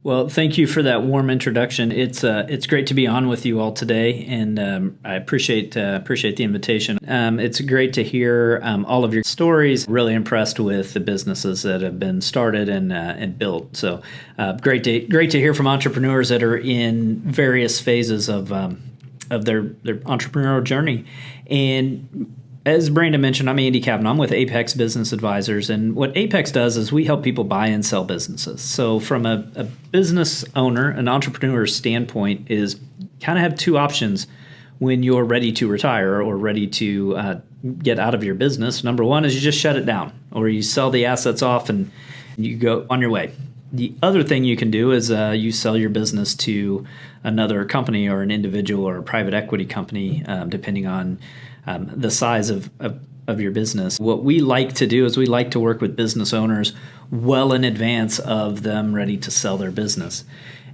Well, thank you for that warm introduction. It's great to be on with you all today, and I appreciate the invitation. It's great to hear all of your stories. Really impressed with the businesses that have been started and built. So great to hear from entrepreneurs that are in various phases of their entrepreneurial journey. And as Brandon mentioned, I'm Andy Kavanaugh. I'm with Apex Business Advisors, and what Apex does is we help people buy and sell businesses. So from a business owner, an entrepreneur's standpoint is kind of have two options when you're ready to retire or ready to get out of your business. Number one is you just shut it down, or you sell the assets off and you go on your way. The other thing you can do is you sell your business to another company or an individual or a private equity company, depending on the size of your business. What we like to do is we like to work with business owners well in advance of them ready to sell their business.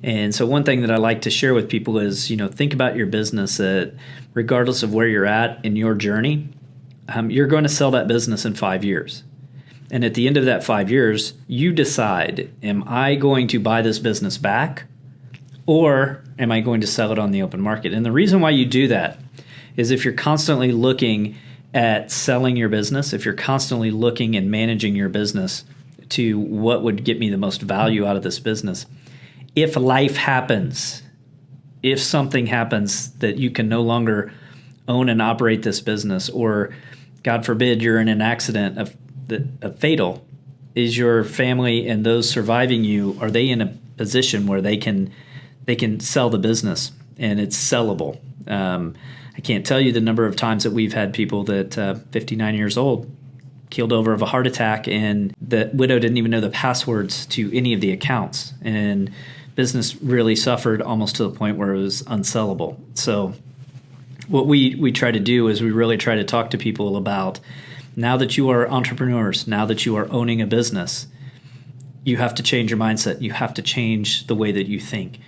And so one thing that I like to share with people is, think about your business that regardless of where you're at in your journey, you're going to sell that business in 5 years. And at the end of that 5 years, you decide, am I going to buy this business back or am I going to sell it on the open market? And the reason why you do that is if you're constantly looking at selling your business, if you're constantly looking and managing your business to what would get me the most value out of this business, if life happens, if something happens that you can no longer own and operate this business, or God forbid you're in an accident of fatal, is your family and those surviving you, are they in a position where they can sell the business and it's sellable? I can't tell you the number of times that we've had people that 59 years old keeled over of a heart attack, and the widow didn't even know the passwords to any of the accounts, and business really suffered almost to the point where it was unsellable. So what we try to do is we really try to talk to people about, now that you are entrepreneurs, now that you are owning a business, you have to change your mindset. You have to change the way that you think.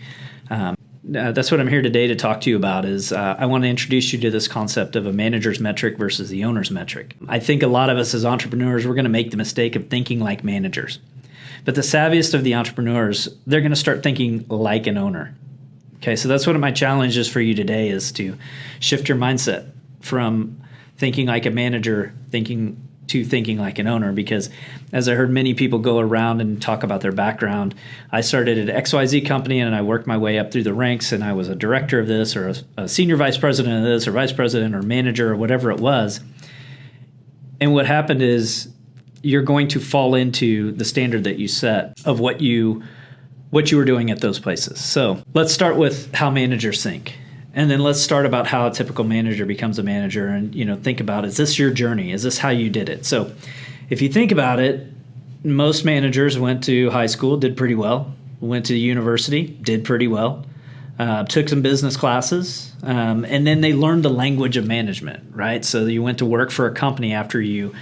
That's what I'm here today to talk to you about. Is I want to introduce you to this concept of a manager's metric versus the owner's metric. I think a lot of us as entrepreneurs, we're going to make the mistake of thinking like managers. But the savviest of the entrepreneurs, they're going to start thinking like an owner. Okay, so that's what my challenge is for you today, is to shift your mindset from thinking like a manager, thinking like an owner. Because as I heard many people go around and talk about their background, I started at XYZ company and I worked my way up through the ranks, and I was a director of this, or a senior vice president of this, or vice president or manager or whatever it was. And what happened is you're going to fall into the standard that you set of what you were doing at those places. So let's start with how managers think. And then let's start about how a typical manager becomes a manager, and think about, is this your journey? Is this how you did it? So if you think about it, most managers went to high school, did pretty well, went to university, did pretty well, took some business classes, and then they learned the language of management, right? So you went to work for a company after you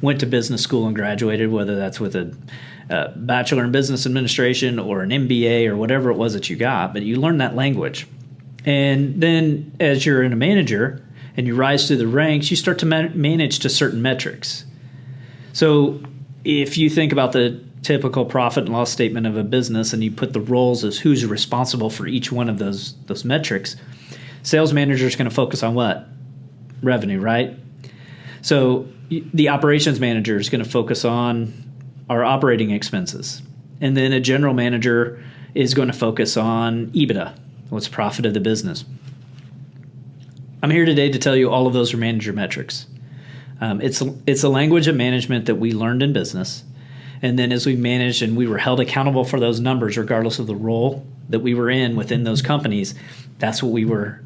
went to business school and graduated, whether that's with a bachelor in business administration or an MBA or whatever it was that you got, but you learned that language. And then as you're in a manager and you rise through the ranks, you start to manage to certain metrics. So if you think about the typical profit and loss statement of a business and you put the roles as who's responsible for each one of those metrics, sales manager is going to focus on what? Revenue, right? So the operations manager is going to focus on our operating expenses. And then a general manager is going to focus on EBITDA. What's profit of the business? I'm here today to tell you all of those are manager metrics. It's a language of management that we learned in business. And then as we managed and we were held accountable for those numbers, regardless of the role that we were in within those companies, that's what we were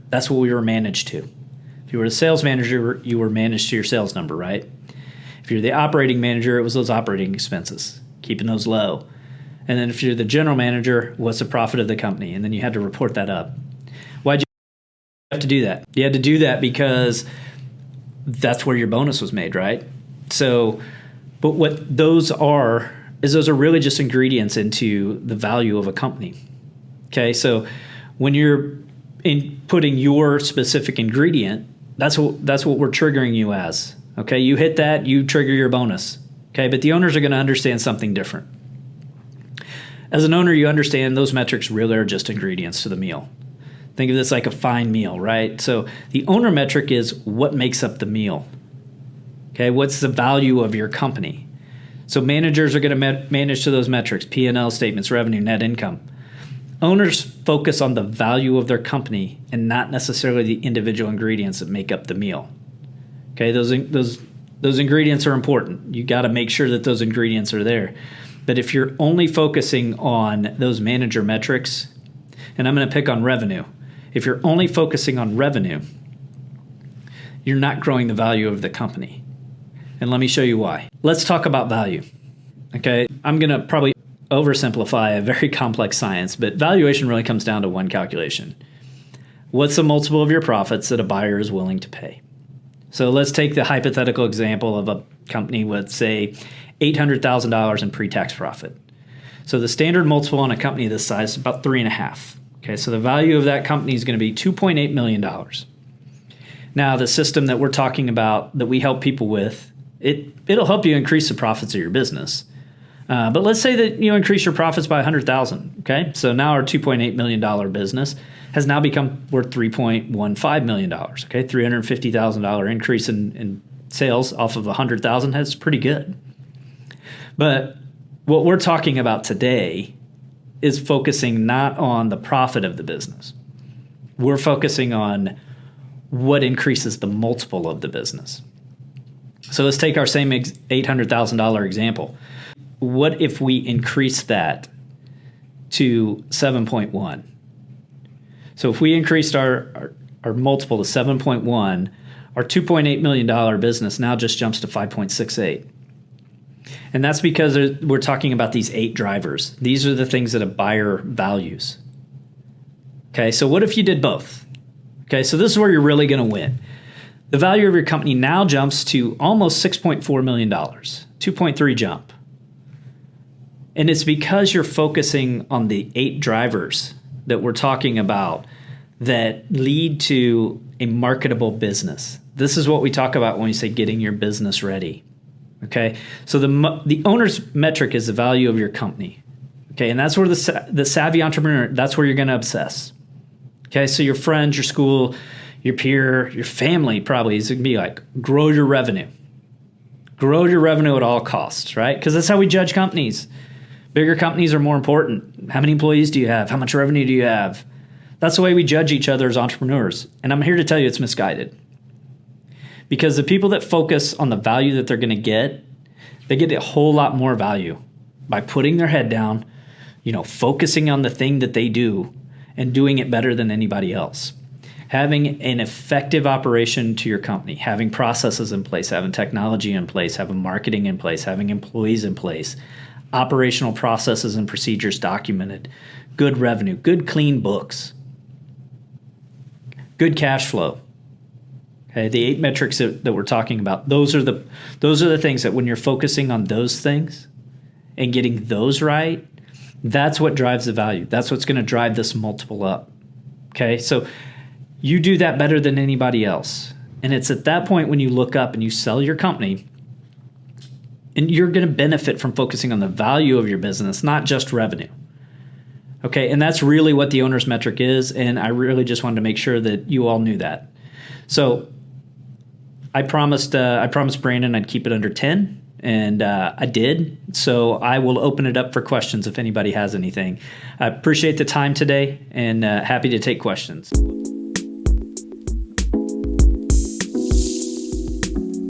managed to. If you were a sales manager, you were managed to your sales number, right? If you're the operating manager, it was those operating expenses, keeping those low. And then if you're the general manager, what's the profit of the company? And then you had to report that up. Why'd you have to do that? You had to do that because that's where your bonus was made, right? So, but what those are really just ingredients into the value of a company. Okay, so when you're putting your specific ingredient, that's what we're triggering you as. Okay, you hit that, you trigger your bonus. Okay, but the owners are going to understand something different. as an owner, you understand those metrics really are just ingredients to the meal. Think of this like a fine meal, right? So the owner metric is what makes up the meal. Okay, what's the value of your company? So managers are going to manage to those metrics: P&L statements, revenue, net income. Owners focus on the value of their company and not necessarily the individual ingredients that make up the meal. Okay, those ingredients are important. You got to make sure that those ingredients are there. But if you're only focusing on those manager metrics, and I'm going to pick on revenue, if you're only focusing on revenue, you're not growing the value of the company. And let me show you why. Let's talk about value. Okay, I'm going to probably oversimplify a very complex science, but valuation really comes down to one calculation. What's the multiple of your profits that a buyer is willing to pay? So let's take the hypothetical example of a company with, say, $800,000 in pre-tax profit. So the standard multiple on a company this size is about 3.5. Okay, so the value of that company is going to be $2.8 million. Now, the system that we're talking about that we help people with, it'll help you increase the profits of your business. But let's say that you increase your profits by $100,000. Okay, so now our $2.8 million business has now become worth $3.15 million. Okay, $350,000 increase in sales off of $100,000. That's pretty good. But what we're talking about today is focusing not on the profit of the business. We're focusing on what increases the multiple of the business. So let's take our same $800,000 example. What if we increase that to 7.1? So if we increased our multiple to 7.1, our $2.8 million business now just jumps to 5.68. And that's because we're talking about these 8 drivers. These are the things that a buyer values. Okay, so what if you did both? Okay, so this is where you're really going to win. The value of your company now jumps to almost $6.4 million, 2.3 jump. And it's because you're focusing on the 8 drivers that we're talking about that lead to a marketable business. This is what we talk about when we say getting your business ready. Okay, so the owner's metric is the value of your company. Okay, and that's where the savvy entrepreneur, that's where you're going to obsess. Okay, so your friends, your school, your peer, your family probably is going to be like, grow your revenue. Grow your revenue at all costs, right? Because that's how we judge companies. Bigger companies are more important. How many employees do you have? How much revenue do you have? That's the way we judge each other as entrepreneurs. And I'm here to tell you it's misguided. Because the people that focus on the value that they're going to get, they get a whole lot more value by putting their head down, focusing on the thing that they do and doing it better than anybody else. Having an effective operation to your company, having processes in place, having technology in place, having marketing in place, having employees in place, operational processes and procedures documented, good revenue, good clean books, good cash flow. Okay, the 8 metrics that we're talking about, those are the things that when you're focusing on those things and getting those right, that's what drives the value. That's what's going to drive this multiple up. Okay, so you do that better than anybody else. And it's at that point when you look up and you sell your company, and you're going to benefit from focusing on the value of your business, not just revenue. Okay, and that's really what the owner's metric is, and I really just wanted to make sure that you all knew that. So I promised Brandon I'd keep it under 10, and I did. So I will open it up for questions if anybody has anything. I appreciate the time today, and happy to take questions.